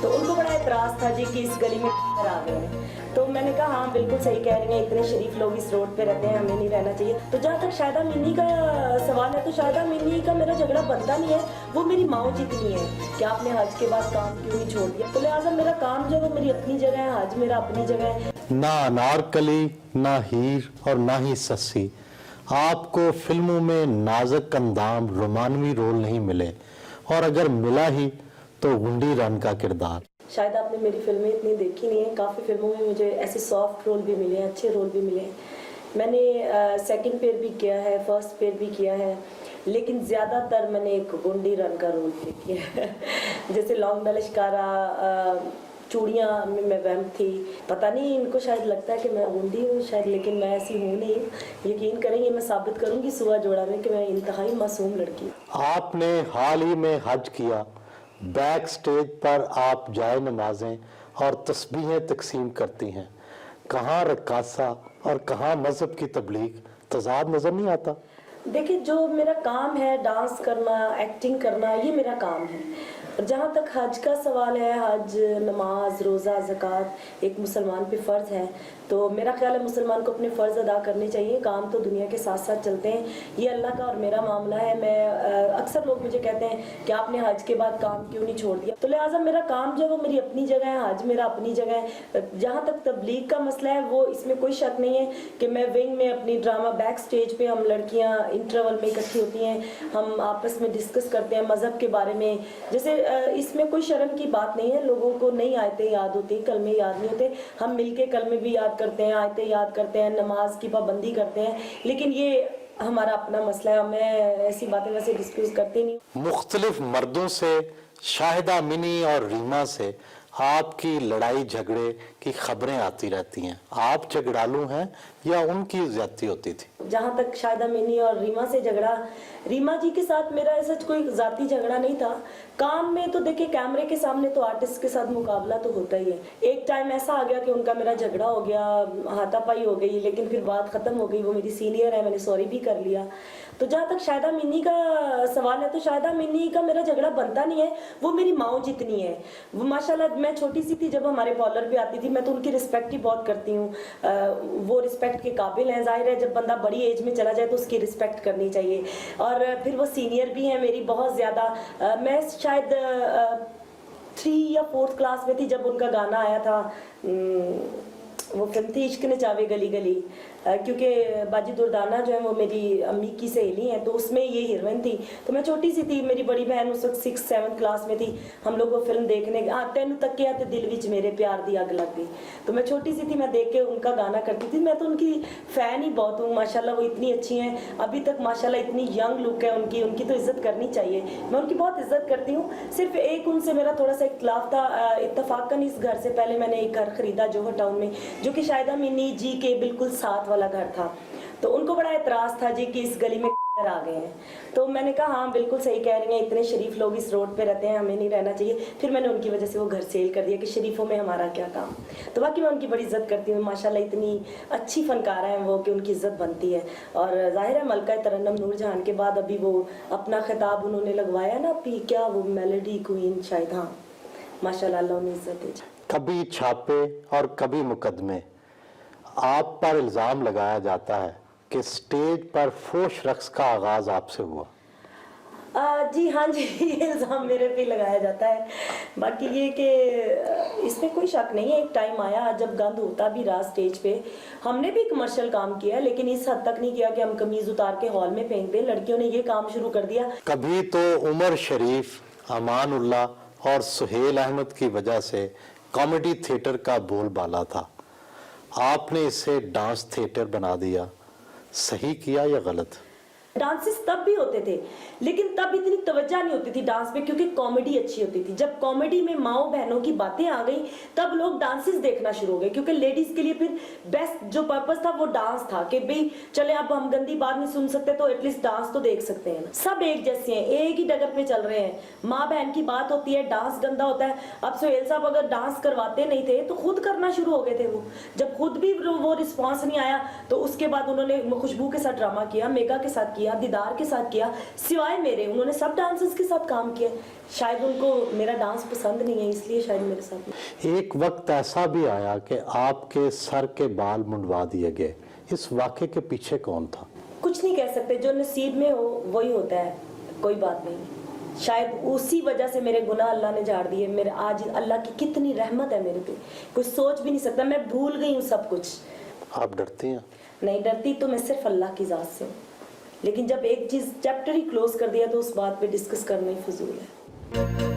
तो उनको बड़ा एतराज़ था जी कि इस गली में आ गए हैं। तो मैंने कहा हाँ बिल्कुल सही कह रही हैं, इतने शरीफ लोग इस रोड पे रहते हैं, हमें नहीं रहना चाहिए। तो जहाँ तक शाहिदा मिन्नी का सवाल है, तो शाहिदा मिन्नी का मेरा झगड़ा बनता नहीं है, वो मेरी माँ जितनी है कि आपने हज के बाद काम क्यों नहीं छोड़ दिया। तो लिहाजा मेरा काम जो है वो मेरी अपनी जगह है, हज मेरा अपनी जगह है। ना अनारकली, ना हीर और ना ही सस्सी, आपको फिल्मों में नाजुक अंदाम रोमानवी रोल नहीं मिले, और अगर मिला ही तो गुंडी रन का किरदार। शायद आपने मेरी फिल्में इतनी देखी नहीं है, काफ़ी फिल्मों में मुझे ऐसे सॉफ्ट रोल भी मिले हैं, अच्छे रोल भी मिले हैं। मैंने सेकंड पेयर भी किया है, फर्स्ट पेयर भी किया है, लेकिन ज़्यादातर मैंने एक गुंडी रन का रोल प्ले किया है। जैसे लौंग नलिशकारा, चूड़ियाँ में मैं वहम थी। पता नहीं इनको शायद लगता है कि मैं गुंडी हूँ शायद, लेकिन मैं ऐसी हूँ नहीं। यकीन करेंगे, मैं साबित करूँगी सुबह जोड़ा में कि मैं इंतहाई मासूम लड़की हूँ। आपने हाल ही में हज किया, बैक स्टेज पर आप जाए नमाजें और तस्बीहें तकसीम करती हैं। कहाँ रक्कासा और कहाँ मजहब की तबलीग, तजाद नजर नहीं आता? देखिए, जो मेरा काम है डांस करना, एक्टिंग करना, ये मेरा काम है। जहाँ तक हज का सवाल है, हज, नमाज, रोज़ा, ज़कात एक मुसलमान पे फ़र्ज़ है, तो मेरा ख्याल है मुसलमान को अपने फ़र्ज़ अदा करने चाहिए। काम तो दुनिया के साथ साथ चलते हैं, ये अल्लाह का और मेरा मामला है। मैं अक्सर लोग मुझे कहते हैं कि आपने हज के बाद काम क्यों नहीं छोड़ दिया। तो लिहाजा मेरा काम जो है वो मेरी अपनी जगह है, हज मेरा अपनी जगह है। जहाँ तक तबलीग का मसला है, वो इसमें कोई शक नहीं है कि मैं विंग में अपनी ड्रामा बैक स्टेज पे, हम लड़कियाँ इंटरवल में इकट्ठी होती हैं, हम आपस में डिस्कस करते हैं मज़हब के बारे में। जैसे इसमें कोई शर्म की बात नहीं है, लोगों को नहीं आयतें याद होती, कलमे याद नहीं होते, हम मिलके कलमे भी याद करते हैं, आयतें याद करते हैं, नमाज की पाबंदी करते हैं, लेकिन ये हमारा अपना मसला है। मैं ऐसी बातें वैसे डिस्कस करती नहीं। मुख्तलिफ मर्दों से, शाहिदा मिनी और रीमा से आपकी लड़ाई झगड़े की खबरें आती रहती हैं। आप झगड़ालू हैं या उनकी ज्यादती होती थी? जहाँ तक शाहिदा मिनी और रीमा से झगड़ा, रीमा जी के साथ मेरा ऐसा कोई जाती झगड़ा नहीं था। काम में तो देखिए, कैमरे के सामने तो आर्टिस्ट के साथ मुकाबला तो होता ही है। एक टाइम ऐसा आ गया कि उनका मेरा झगड़ा हो गया, हाथापाई हो गई, लेकिन फिर बात खत्म हो गई। वो मेरी सीनियर है, मैंने सॉरी भी कर लिया। तो जहाँ तक शाहिदा मिनी का सवाल है, तो शाहिदा मिनी का मेरा झगड़ा बनता नहीं है, वो मेरी माँ जितनी है। वो माशाल्लाह, मैं छोटी सी थी जब हमारे पार्लर पे आती थी, मैं तो उनकी रिस्पेक्ट ही बहुत करती हूँ। वो रिस्पेक्ट के काबिल हैं। जाहिर है जब बंदा बड़ी एज में चला जाए तो उसकी रिस्पेक्ट करनी चाहिए, और फिर वो सीनियर भी हैं मेरी बहुत ज़्यादा। मैं शायद 3 या 4th क्लास में थी जब उनका गाना आया था, वो फिल्म थी इश्क ने चावे गली गली, क्योंकि बाजी दुर्दाना जो है वो मेरी अम्मी की सहेली हैं, तो उसमें ये हीरोइन थी। तो मैं छोटी सी थी, मेरी बड़ी बहन उस वक्त 6th 7th क्लास में थी। हम लोग वो फिल्म देखने, तेन तक के आते दिल विच मेरे प्यार दी अग लग गई। तो मैं छोटी सी थी, मैं देख के उनका गाना करती थी। मैं तो उनकी फ़ैन ही बहुत हूँ माशाल्लाह, वो इतनी अच्छी हैं अभी तक माशाल्लाह, इतनी यंग लुक है उनकी, उनकी तो इज़्ज़त करनी चाहिए। मैं उनकी बहुत इज़्ज़त करती हूँ। सिर्फ एक उनसे मेरा थोड़ा सा इख्तिलाफ था। इत्तफाकन इस घर से पहले मैंने एक घर ख़रीदा जोहर टाउन में, जो कि शाहिदा मिनी जी के बिल्कुल साथ वाला घर था। तो उनको बड़ा एतराज़ था जी कि इस गली में आ गए हैं। तो मैंने कहा हाँ बिल्कुल सही कह रही हैं, इतने शरीफ लोग इस रोड पे रहते हैं, हमें नहीं रहना चाहिए। फिर मैंने उनकी वजह से वो घर सेल कर दिया कि शरीफों में हमारा क्या काम। तो बाकी मैं उनकी बड़ी इज्जत करती हूँ माशाल्लाह, इतनी अच्छी फनकारा है वो कि उनकी इज्जत बनती है। और जाहिर है मलका तरन्नुम नूरजहान के बाद अभी वो अपना खिताब उन्होंने लगवाया ना, क्या वो मेलोडी क्वीन शायद, हाँ माशाल्लाह, अल्लाह उन्हें इज्जत दे। कभी छापे और कभी मुकदमे, आप पर इल्ज़ाम लगाया जाता है कि स्टेज पर फोश रक्स का आगाज आपसे हुआ। जी हाँ जी, ये इल्ज़ाम मेरे पे लगाया जाता है। बाकी ये कि इसमें कोई शक नहीं है, एक टाइम आया जब गंद होता भी रहा स्टेज पे। हमने भी कमर्शियल काम किया, लेकिन इस हद तक नहीं किया कि हम कमीज उतार के हॉल में फेंक दें। लड़कियों ने ये काम शुरू कर दिया। कभी तो उमर शरीफ, अमानुल्लाह और सुहेल अहमद की वजह से कॉमेडी थिएटर का बोलबाला था, आपने इसे डांस थिएटर बना दिया। सही किया या गलत? डांसेस तब भी होते थे, लेकिन तब इतनी तवज्जो नहीं होती थी डांस पे, क्योंकि कॉमेडी अच्छी होती थी। जब कॉमेडी में माओ बहनों की बातें आ गई, तब लोग डांसेस देखना शुरू हो गए, क्योंकि लेडीज के लिए फिर बेस्ट जो पर्पस था वो डांस था कि भाई चले अब हम गंदी बात नहीं सुन सकते तो एटलीस्ट डांस तो देख सकते हैं ना। सब एक जैसे हैं, एक ही डगर पे चल रहे हैं। माँ बहन की बात होती है, डांस गंदा होता है। अब सुहेल साहब अगर डांस करवाते नहीं थे तो खुद करना शुरू हो गए थे। वो जब खुद भी वो रिस्पॉन्स नहीं आया तो उसके बाद उन्होंने खुशबू के साथ ड्रामा किया, मेगा के साथ किया। किया, दीदार के साथ किया, सिवाय मेरे उन्होंने सब डांसर्स के साथ काम किया। शायद उनको मेरा डांस पसंद नहीं है, इसलिए शायद मेरे साथ नहीं। एक वक्त ऐसा भी आया कि आपके सर के बाल मुंडवा दिए गए, इस वाक़े के पीछे कौन था? कुछ नहीं कह सकते, जो नसीब में हो वही होता है, कोई बात नहीं। शायद उसी वजह से मेरे गुनाह अल्लाह ने झाड़ दिए। मेरे आज अल्लाह की कितनी रहमत है मेरे पे, कोई सोच भी नहीं सकता। मैं भूल गई हूँ सब कुछ। आप डरती हैं? नहीं डरती तो मैं सिर्फ अल्लाह की ज़ात से हूँ, लेकिन जब एक चीज़ चैप्टर ही क्लोज कर दिया तो उस बात पे डिस्कस करना ही फजूल है।